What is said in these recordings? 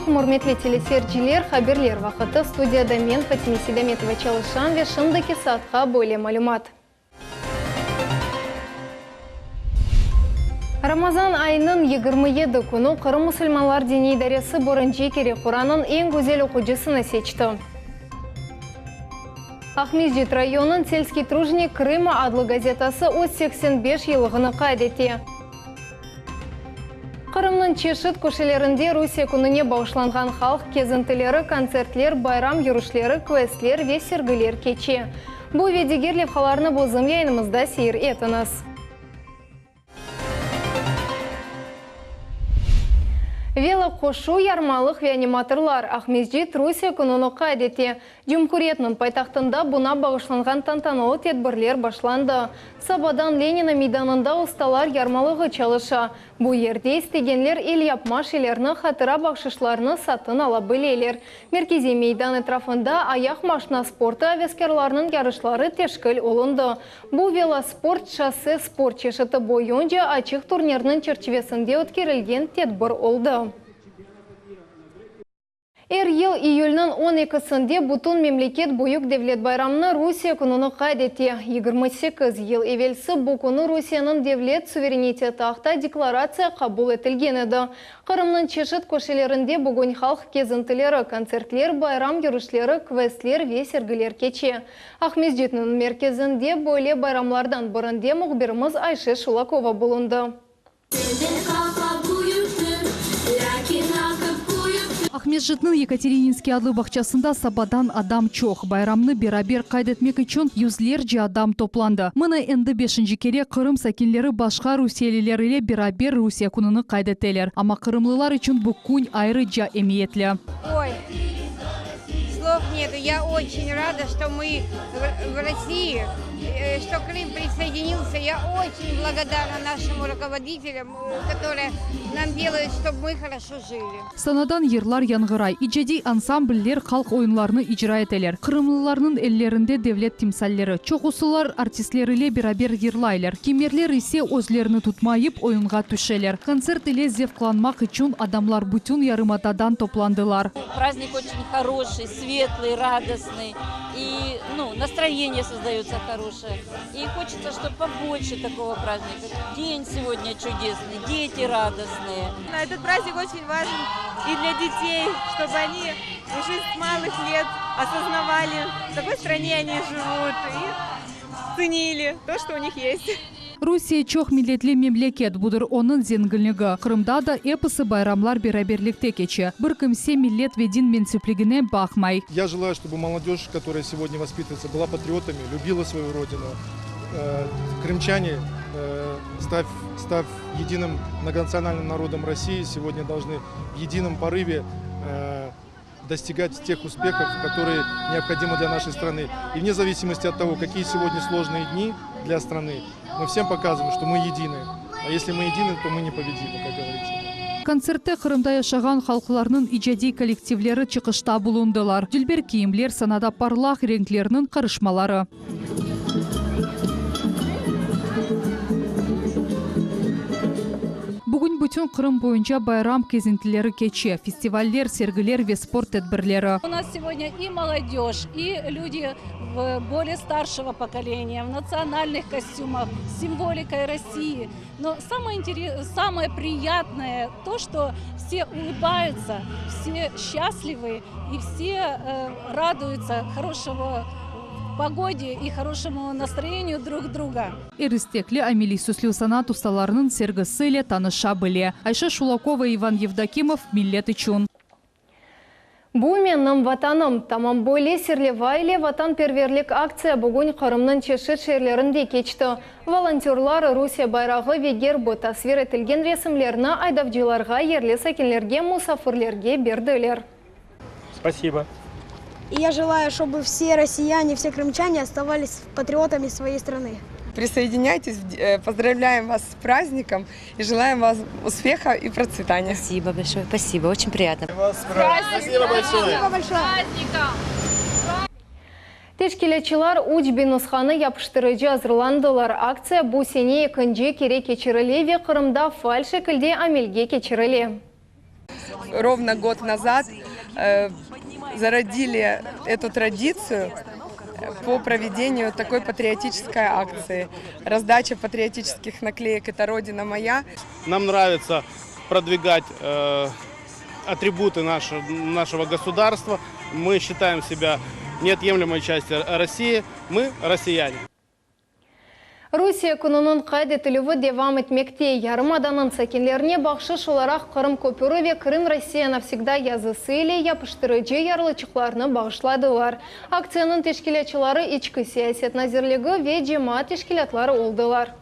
алейкум, урметли телесерчилер, хаберлер вақыты студияда мен Фатима Седаметова чалышан ве шымдaki саатқа бөле малюмат. Рамазан айының 27 күні Қырым мұсылманлар діни идаресі Борынжи Кере Құранын ең көзел оқуcısını seçti. Ахмездит районын сельский тружник Крыма адлы газетасы өз 85 елығыны қайдетті. Қырымның чешіт көшелерінде Русия күніне бауышланған халық кезінтілері, концертлер, байрам юрышлері, квестлер ве сергілер кече. Бұл ведегер левхаларны бозым яйнымызда сейір етіңіз. Велокошу ярмалық ве аниматорлар Ахмездит Русия күніне қайдетті. Жүмкуретнің пайтақтында бұна бағышланған тантаналы тедбірлер башланды. Сабадан Ленина мейданында ұсталар ярмалығы чалыша. Бұл ерде істегенлер ел япмаш елерні хатыра бақшышларны сатын ала білелер. Меркезе мейдан этрафында аяқ машина спорты авескерларының ярышлары тешкіл олынды. Бұл велоспорт шоссе спорт чешіті бойынша ачық турнирінің черчевесінде өткерілген тедбір олды. Ел июльнің 12-сінде бұтын мемлекет бұйық девлет байрамны Русия күніне қайдетті. 28 ел евелсі бұл күні Русияның девлет суверенитеті ақта декларация қабыл етілген еді. Қырымның чешіт көшелерінде бүгін халық кезінтілері, концертлер, байрам юрышлері, квестлер ве сергілер кече. Ахмездитнің мерkezінде бойле байрамлардан бірінде мұғбіріміз Айше Шулакова болынды. Ахмеджитның Екатерининский адлы бақчасында сабадан адам чоқ. Байрамны берабер қайдетмек үшін юзлерже адам топланды. Мұны энді 5-ші кере Қырым сәкенлері башқа Русиялилер иле берабер Русия күніні қайдетелер. Ама қырымлылар үшін бұл күн айры жа эмиетлі. Ой, слов нету. Я очень рада, что мы в России, что Крым присоединился. Я очень благодарна нашим руководителям, которые нам делают, чтобы мы хорошо жили. Санадан ерлар янгырай, иджеди ансамбльлер халк ойынларны ижра етелер. Қырымлыларның эллерінде девлет тимсаллері, чоқусылар артистлеріле берабер ерлайлер. Кемерлер исе өзлеріні tutmayып ойынға түшелер. Концерт иле зевкланмақ үшін адамлар бүтін ярыматадан топландылар. Праздник очень хороший, светлый, радостный. И настроение создается хорошее. И хочется, чтобы побольше такого праздника. День сегодня чудесный, дети радостные. Этот праздник очень важен и для детей, чтобы они уже с малых лет осознавали, в какой стране они живут, и ценили то, что у них есть. Русия чоқ милетлі мемлекет будыр оның зенгілігі. Қырымда да эпосы байрамлар бераберлікте кече. Бір кімсе милет ведин менсіплігіне бақмай. Я желаю, чтобы молодежь, которая сегодня воспитывается, была патриотами, любила свою родину. Крымчане, став единым многонациональным народом России, сегодня должны в едином порыве достигать тех успехов, которые необходимы для нашей страны. И вне зависимости от того, какие сегодня сложные дни для страны, мы всем показываем, что мы едины. А если мы едины, то мы непобедимы, как говорится. Концертте Қырымда яшаған халқыларының ижади коллективлері чықышта бұлындылар. Дүлбер киімлер санада парлақ ренклерінің қарышмалары. Бүгін бүтін Қырым бойынша байрам кезінтілері кече, фестивальдер, сергілер ве спорт тәдбірлері. У нас сегодня и молодежь, и люди более старшего поколения, в национальных костюмах, с символикой России. Но самое приятное то, что все улыбаются, все счастливы и все радуются хорошего погоде и хорошему настроению друг друга. Эрістеклі Амели Суслю санат ұсталарының сергісілі таныша біле. Айша Шулакова, Иван Евдокимов, Миллет Ичун. Бұл менің ватаным. Тамам бойле серлевайле ватан перверлік акция бүгін Қырымның чешіт шерлерінде кечті. Волонтерлар Русия байрағы вегер бұ тасвир етілген ресімлеріні айдавжыларға, ерлі сәкенлерге, мұсафырлерге берділер. Спасибо. И я желаю, чтобы все россияне, все крымчане оставались патриотами своей страны. Присоединяйтесь, поздравляем вас с праздником и желаем вас успеха и процветания. Спасибо большое, спасибо, очень приятно. Спасибо большое. Тешкелечилар учбе нұсқаны япыштырыжы азырландылар. Акция бұл сене екінже кере кечіріле ве Қырымда фаль шекілде амелге кечіріле. ровно год назад зародили эту традицию по проведению такой патриотической акции. Раздача патриотических наклеек «Это Родина моя». Нам нравится продвигать атрибуты нашего государства. Мы считаем себя неотъемлемой частью России. Мы россияне. Rusya kununun kaydetiliği devam etmekte. Yarımadanın sakinlerine bahşiş olarak Kırım Köpürü ve Kırım Россия навсегда yazısı ile yapıştırıcı yarlıçıklarını bağışladılar. Aksiyanın teşkilatçıları içki siyaset nazirligi ve cemaat teşkilatları oldular.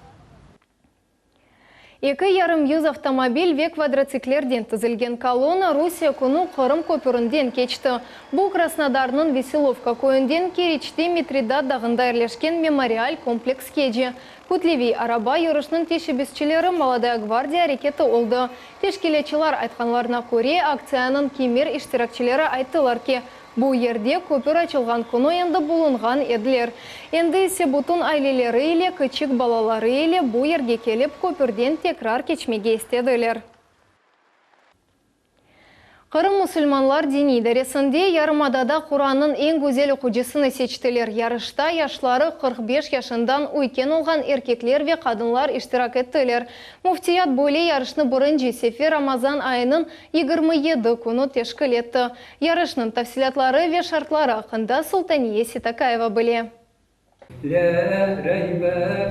2,5 avtomobil ve kvadrotsiklerden tizilgen kolonna Rusya kunu Kırım Köpüründen geçti. Bu Krasnodar'nın Veselovka köyünden Keriç'te Mitridad dağında yerleşken memorial kompleks keci. Kutlevi araba yarışının teşebbüsçileri Молодая Гвардия hareketi oldu. Teşkilatçılar aytkanlarına göre aksiyanın kemer iştirakçileri ayttılar ki, bu yerde köpür açılgan konu endi bulungan ediler. Endi ise bütün aileleri ile küçük balaları ile bu yerge kelip köpürden tekrar geçmege istediler. Kırım Müslümanlar dini idaresinde Yarımada'da Kur'an'ın en güzel okuyucusunu seçtiler. Yarışta yaşları 45 yaşından uyken olgan erkekler ve kadınlar iştirak ettiler. Muftiyat böyle yarışını birinci sefer Ramazan ayının 27 günü teşkil etti. Yarışının tafsilatları ve şartları hakkında Sultaniye Sitakayeva bile. لا ريب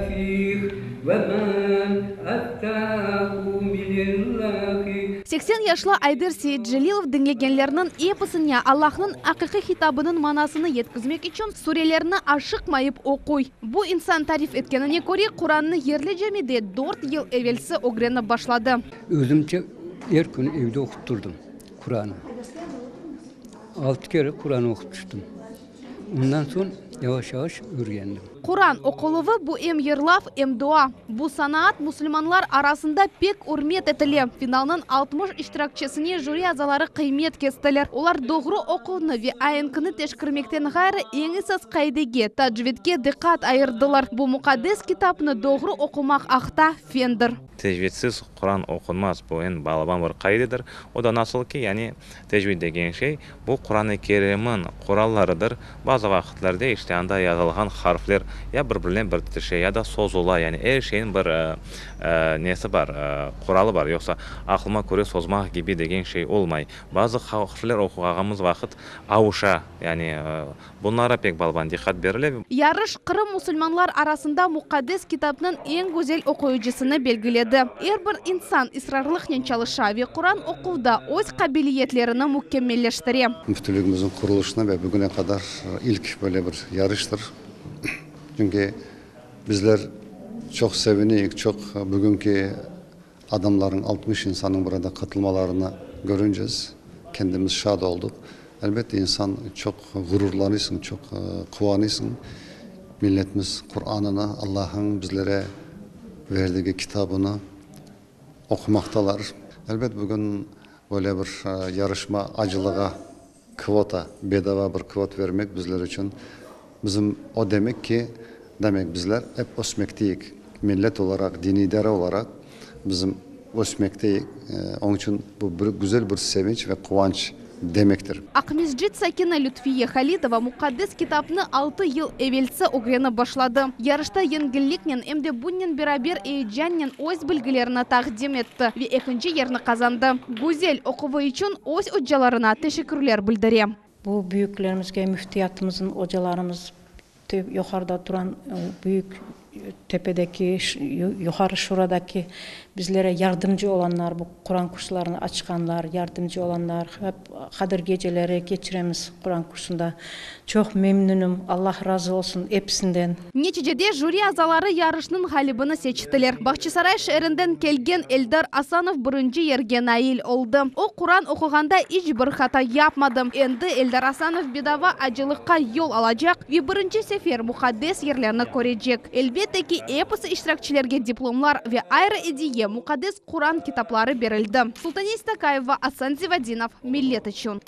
فيه ومن أتاه من الله 80 yaşlı Айдыр Сейітжелилов dinlegenlerinin eposine Allah'ın akıkı hitabının manasını yetkizmek için surelerini aşıkmayıp okuy. Bu insan tarif etkenine göre Kur'an'ı yerli cemide 4 yıl evvelsi öğrenip başladı. Özümce her gün evde okutturdum Kur'an'ı. 6 kere Kur'an okutmuştum. Ondan sonra yavaş yavaş öğrendim. Kur'an okuluvu bu hem yırlaf hem dua. Bu sanat Müslümanlar arasında pek hürmet edilir. Finalın 60 iştirakçısını jüri azaları kıymet kestiler. Onlar doğru okunu ve ayınkını teşkirmekten gayrı enisiz kaydege, tacvidge dikkat ayırdılar. Bu mukaddes kitabını doğru okumak akta fendir. Tecvidsiz Kur'an okunmaz. Bu en bağlaban bir kaydedir. O da nasıl ki yani tecvid degen şey bu Kur'an-ı Kerim'in kurallarıdır. Bazı vakitlerde işte anda yazılgan harfler ya birbirine birleşir ya da sozula yani her şeyin bir nesi var, kuralı var. Yoksa aklıma göre sozmak gibi degen şey olmay. Bazı harfler okuyacağımız vakit avuşa yani bunlara pek balban dikkat verilir. Yarış Kırım Müslümanlar arasında mukaddes kitabının en güzel okuyucusunu belgiledi. Her bir insan ısrarlıkla çalışa ve Kur'an okuda öz kabiliyetlerini mükemmelleştirir. Müftülüğümüzün kuruluşuna ve bugüne kadar ilk böyle bir yarıştır. Çünkü bizler çok seviniyoruz, çok bugünkü adamların 60 insanın burada katılmalarını görüneceğiz. Kendimiz şad olduk. Elbette insan çok gururlanıyorsun, çok kuvanıyorsun. Milletimiz Kur'an'ını, Allah'ın bizlere verdiği kitabını okumaktalar. Elbette bugün böyle bir yarışma acılığa kvota, bedava bir kvot vermek bizler için bizim o demek ki bizler hep osmekteyiz. Millet olarak, dini idare olarak bizim osmekteyiz. Onun için bu güzel bir sevinç ve kıvanç demektir. Akmezcid sakini Lütfiye Halidova mukaddes kitabını 6 yıl evvelsi öğrenip başladı. Yarışta yengillikle hem de bunun beraber heyecanla öz bilgilerini takdim etti ve ikinci yerini kazandı. Güzel okuduğu için öz hocalarına teşekkürler bildireyim. Bu büyüklerimizge, müftiyatımızın hocalarımız, yukarıda duran büyük tepedeki, yukarı şuradaki bizlere yardımcı olanlar, bu Kur'an kurslarını açkanlar, yardımcı olanlar, hep Kadir geceleri geçiremiz Kur'an kursunda. Çok memnunum, Allah razı olsun hepsinden. Neticede jüri azaları yarışının galibini seçtiler. Bahçesaray şehrinden kelgen Eldar Asanov birinci yerge nail oldu. O Kur'an okuganda hiçbir hata yapmadı. Endi Eldar Asanov bedava acılıkka yol alacak ve birinci sefer mukaddes yerlerini görecek. Elbette ki epos iştirakçilerge diplomlar ve ayrı hediye mukaddes Kur'an kitapları verildi. Sultaniye Sitakayeva, Асан Зивадинов, Millet için.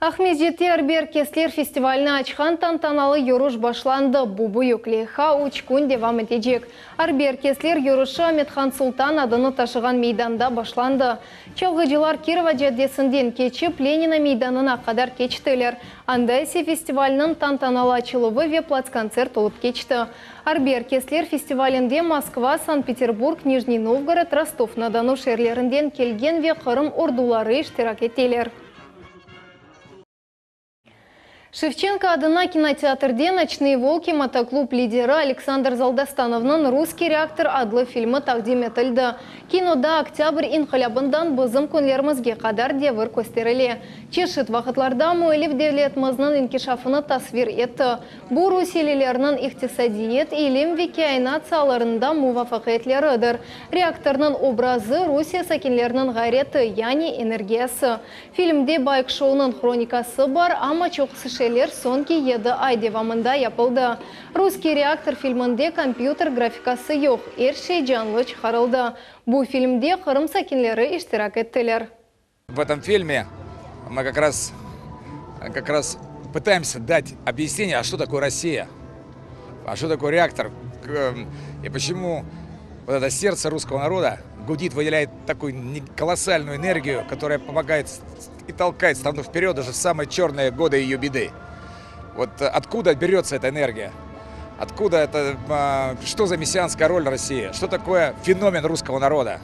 Ахмеджетте Арбер Кеслер фестиваліне ачқан тантаналы юруш башланды. Бубу юклеха учкун девам етежек. Арбер Кеслер юрушы Аметхан Султан адыны ташыған мейданда башланды. Чалғыжылар Кирова жәрдесінден кечіп Ленина мейданына қадар кечтілер. Андайси фестивалінің тантаналы ачылығы веплац-концерт олып кечті. Арбер Кеслер фестивалінде Москва, Санкт-Петербург, Нижний Новгород, Ростов-на-Дону шерлерінден келген ве Қырым ордулары иштирак етелер. Шевченко адына кинотеатрде «Ночные волки» мотоклуб лидері Александр Залдастановның «Русский реактор» адлы фильмі тақдим етілді. Кинода октябрь инхалябындан бызым күнлерімізге қадар девір көстерілі. Чешіт вақытларда мөйліп девлетіміздің инкишафыны тасвир етті. Бұл Русиялелерінің иқтисадиет, илим векиайнацияларында мувафақетлерідір. Реакторның образы Русия сакинлерінің ғайреті, яни энергиясы. Фильмде байк шоуның хроникасы бар, ама чоқсы шелер сонки еді ай девамында япылды. «Русский реактор» фильмінде компьютер графикасы yok, ершей жанлы чықарылды. Бұл фильмде Қырым сакинлері иштирак еттілер. В этом фильме мы как раз пытаемся дать объяснение, а что такое Россия, а что такое реактор, и почему вот это сердце русского народа гудит, выделяет такую колоссальную энергию, которая помогает и толкает страну вперед даже в самые черные годы ее беды. Вот откуда берется эта энергия? Откуда это, что за мессианская роль России? Что такое феномен русского народа?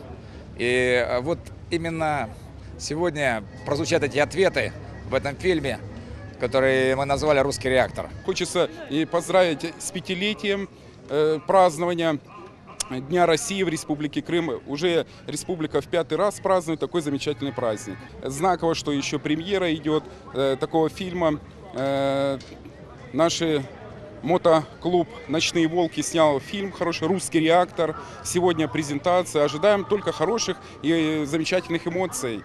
И вот именно сегодня прозвучат эти ответы в этом фильме, который мы назвали «Русский реактор». Хочется и поздравить с 5-летием празднования Дня России в Республике Крым. Уже республика в 5-й раз празднует такой замечательный праздник. Знаково, что еще премьера идет такого фильма. Наш мотоклуб «Ночные волки» снял фильм хороший «Русский реактор». Сегодня презентация. Ожидаем только хороших и замечательных эмоций.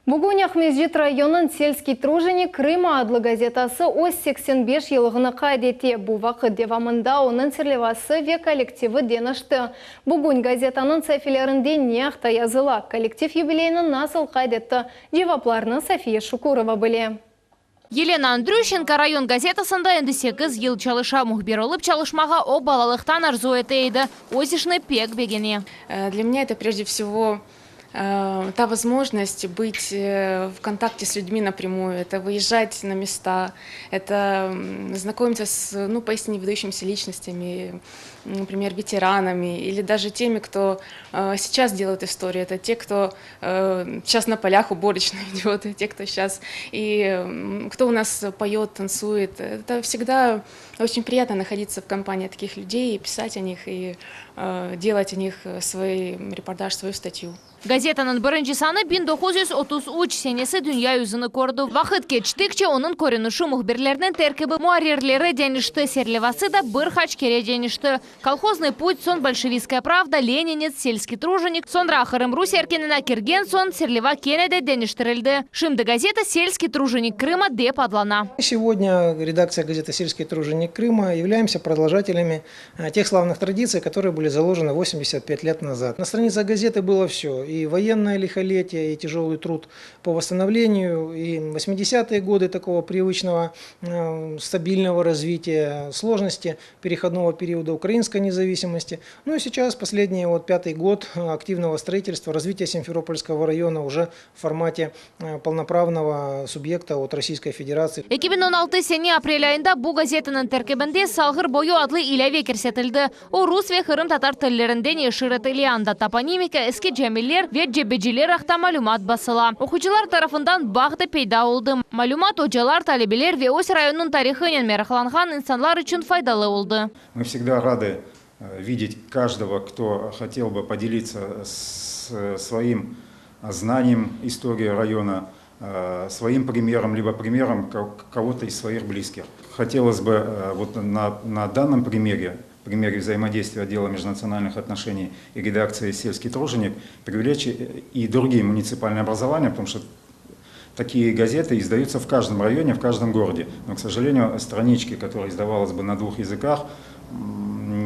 Бүгін Ахмеджет районын сельский труженик Крыма адлы газетасы өз 85 елығыны қайдете. Бұл вақыт девамында оның серлевасы ве коллективі денішті. Бүгін газетаның сәфилерінде не ақта языла. Коллектив юбилейінің насыл қайдетті. Девапларны София Шукурова біле. Елена Андрющенко район газетасында 8 ел чалыша мұхбер олып чалышмаға о балалықтан арзу етейді. Өзішіні пек бегене. Для меня это прежде всего та возможность быть в контакте с людьми напрямую, это выезжать на места, это знакомиться с поистине выдающимися личностями, например, ветеранами или даже теми, кто сейчас делает историю. Это те, кто сейчас на полях уборочно идет, и те, кто сейчас и кто у нас поет, танцует. Это всегда очень приятно находиться в компании таких людей, и писать о них, и делать о них свой репортаж, свою статью. Газетаның бірінші саны 1933 сенесі дүния үзіні көрді. Вақыт кечтікче оның көрініші мұхберлерінің тәркібі муарерлері денішті, серлевасы да бір хачкере денішті. Колхозный путь, сон большевистская правда, ленинец, сельский труженик, сон рахырым Русь еркеніне керген, сон серлева кенеде деніштірілді. Шымды газета «Сельский труженик Крыма» деп адлана. Сегодня редакция газеты «Сельский труженик Крыма» являемся продолжателями тех славных традиций, которые были заложены 85 лет назад. На страницах газеты было все. И военное лихолетие, и тяжелый труд по восстановлению, и 80-е годы такого привычного стабильного развития, сложности переходного периода украинской независимости. Ну и сейчас последний 5-й год активного строительства, развития Симферопольского района уже в формате полноправного субъекта от Российской Федерации. 2016 сене апрель айында бұл газетінің тәркебінде салғыр бойы адлы иләве керсетілді. О рус ве Қырым татар тіллерінден ешірітілі анда топонимика, эски жәмелер ве жебежилер ақта малюмат басыла. Оқучылар тарафындан бағды пейда олды. Малюмат очалар, талебелер ве ось районның тарихынен мерахланған инсанлар үшін файдалы олды. Мы всегда рады видеть каждого, кто хотел бы поделиться своим знанием истории района, своим примером, либо примером кого-то из своих близких. Хотелось бы вот на данном примере взаимодействия отдела межнациональных отношений и редакции «Сельский труженик» привлечь и другие муниципальные образования, потому что такие газеты издаются в каждом районе, в каждом городе. Но, к сожалению, странички, которые издавалось бы на 2 языках,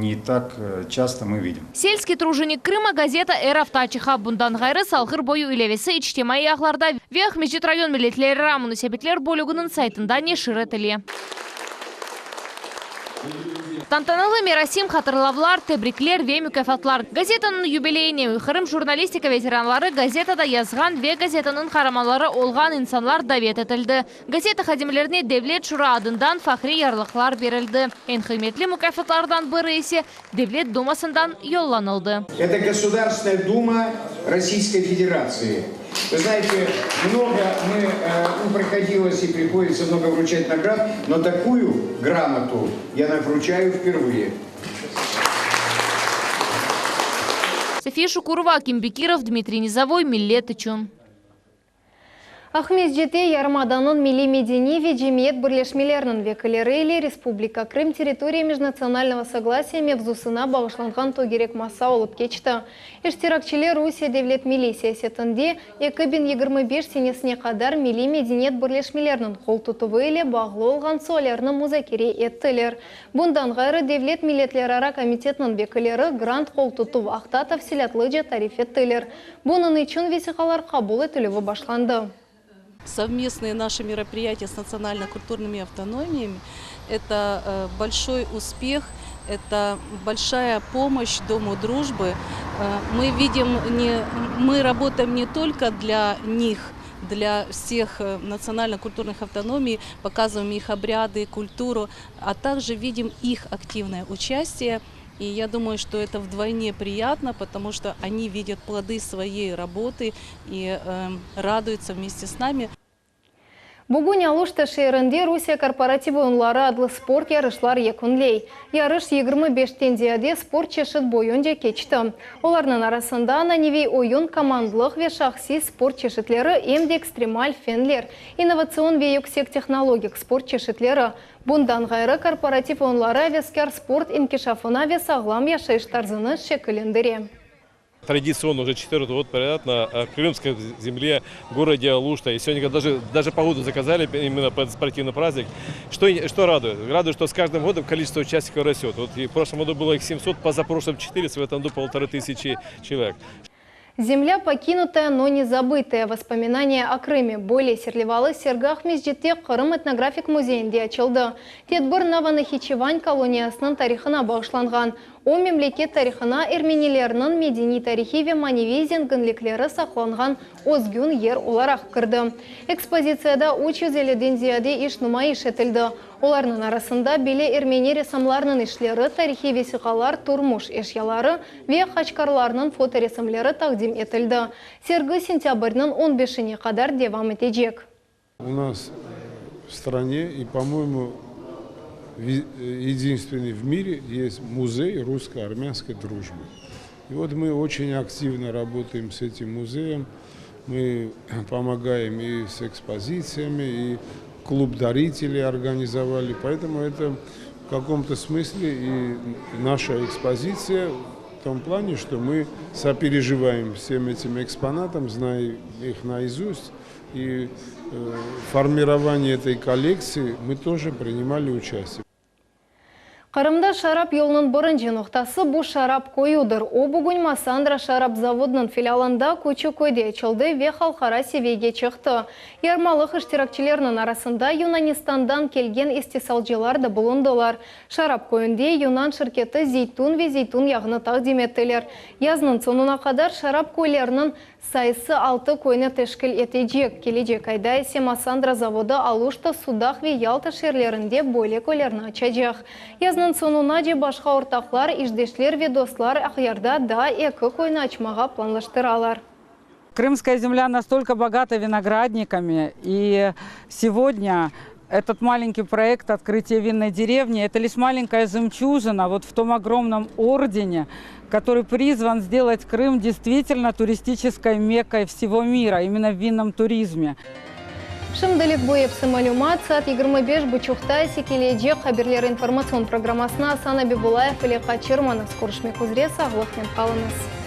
не так часто мы видим. Сельский труженик Крыма газета «Эра втачиха». Бундан гайры салғыр бойы үйлевесі ичтемай ағларда вех межет район милетлері рамыны себетлер бөлігінің сайтында не шыретілі. Тантаналы мерасим хатырлавлар, тебриклер ве мүкафатлар. Газетаның юбилейне Хырым журналистика ветеранлары газетада язған ве газетаның харамалары олған инсанлар давет етілді. Газета хадимлеріне Девлет Шура адындан фахри ярлықлар берілді. Ен хыметлі мүкафатлардан бірі есе Девлет Думасындан йолланылды. Это Государственная Дума Российской Федерации. Вы знаете, приходилось и приходится много вручать наград, но такую грамоту я вручаю впервые. София Шукурова, Аким Бекиров, Дмитрий Низовой, Миллетычу. Ахмезжете ярмаданын милли медени жемиет бірлешмелерінің векілері или Республика Крым территории межнационального согласия мевзусына бағышланған тогерек маса олып кечті. Эштеракчилер Русия девлет милиция сетінде 2025 сенесіне қадар милли медениет бірлешмелерінің қол тұтывы еле бағлы олған солерні музакере еттілер. Бұндан ғайры девлет милетлер комитетінің векілері грант қол тұтывы ақта тавсилатлы же тариф еттілер. Бұның үшін весиқалар қабыл етілігі башланды. Совместные наши мероприятия с национально-культурными автономиями – это большой успех, это большая помощь Дому дружбы. Мы работаем не только для них, для всех национально-культурных автономий, показываем их обряды, культуру, а также видим их активное участие. И я думаю, что это вдвойне приятно, потому что они видят плоды своей работы и радуются вместе с нами. Бүгін алушты шерінде Русия корпоративы онлары адлы спорт ярышлар екінлей. Ярыш 25-тен зияде спорт чешіт бойынде кечті. Оларның арасында ананевей ойын командлық ве шахси спорт чешітлері емде экстремаль фенлер, инновацион ве юксек технологик спорт чешітлері. Бұндан ғайры корпоратив онлары вескер спорт инкишафына ве сағлам яшайштарзыны шекілендіре. Традиционно уже 4-й год подряд на крымской земле, городе Алушта. И сегодня даже погоду заказали именно под спортивный праздник. Что радует? Радует, что с каждым годом количество участников растет. Вот и в прошлом году было их 700, позапрошлом 400, в этом году 1500 человек. Земля покинутая, но не забытая. Воспоминания о Крыме. Более серлевалы сергах мезжетте Крым этнографик музейінде açılды. Тетбір Наванахичевань колониясының тарихына бағышланған. О мемлекет тарихына эрменилерінің медени тарихи ве маневи зенгінліклері сақланған озгүн ер оларақ кірді. Экспозицияда 350-ден зияде иш нумайыш етілді. Оларның арасында беле эрмени ресамларының ишлері, тарихи весиқалар, турмуш эшялары ве хачкарларының фоторесамлері тақдим етілді. Сергі сентябрьның 15-не қадар девам етежек. У нас в стране и, по-моему, единственный в мире есть музей русско-армянской дружбы. И вот мы очень активно работаем с этим музеем. Мы помогаем и с экспозициями, и клуб дарителей организовали. Поэтому это в каком-то смысле и наша экспозиция в том плане, что мы сопереживаем всем этим экспонатам, зная их наизусть. И в формировании этой коллекции мы тоже принимали участие. Қырымда шарап елінің бірінші ноқтасы бұл шарап қойудыр. О бүгін Масандра шарап заводының филиалында көчі көйде açılды ве халқара севеге чықты. Ярмалық іштиракчилерінің арасында Юнанистандан келген истисалжылар да бұлындылар. Шарап көйінде Юнан шirketi зейтун ве зейтун яғыны тақдим еттілер. Язның сонына қадар шарап көйлерінің сайысы 6 көйні тешкіл етежек. Кележек айда есе Масандра заводы Алушта, Судах ве Ялта шерлерінде бойле көйлерін açacak. Язның сонуна же башқа ортақлар, иждешлер ве достлар ақярда да екі көйні açмаға планлаштыралар. Крымская земля настолько богата виноградниками, и сегодня этот маленький проект открытия винной деревни – это лишь маленькая жемчужина вот в том огромном ордене, который призван сделать Крым действительно туристической меккой всего мира, именно в винном туризме. Шымдылық бойепсі малюмат, саат 25 бұчуқта секеледе қаберлер информацион программасына Асана Бибулаев или Қачырманов скорышмек үзре сағылықпен қалыңыз.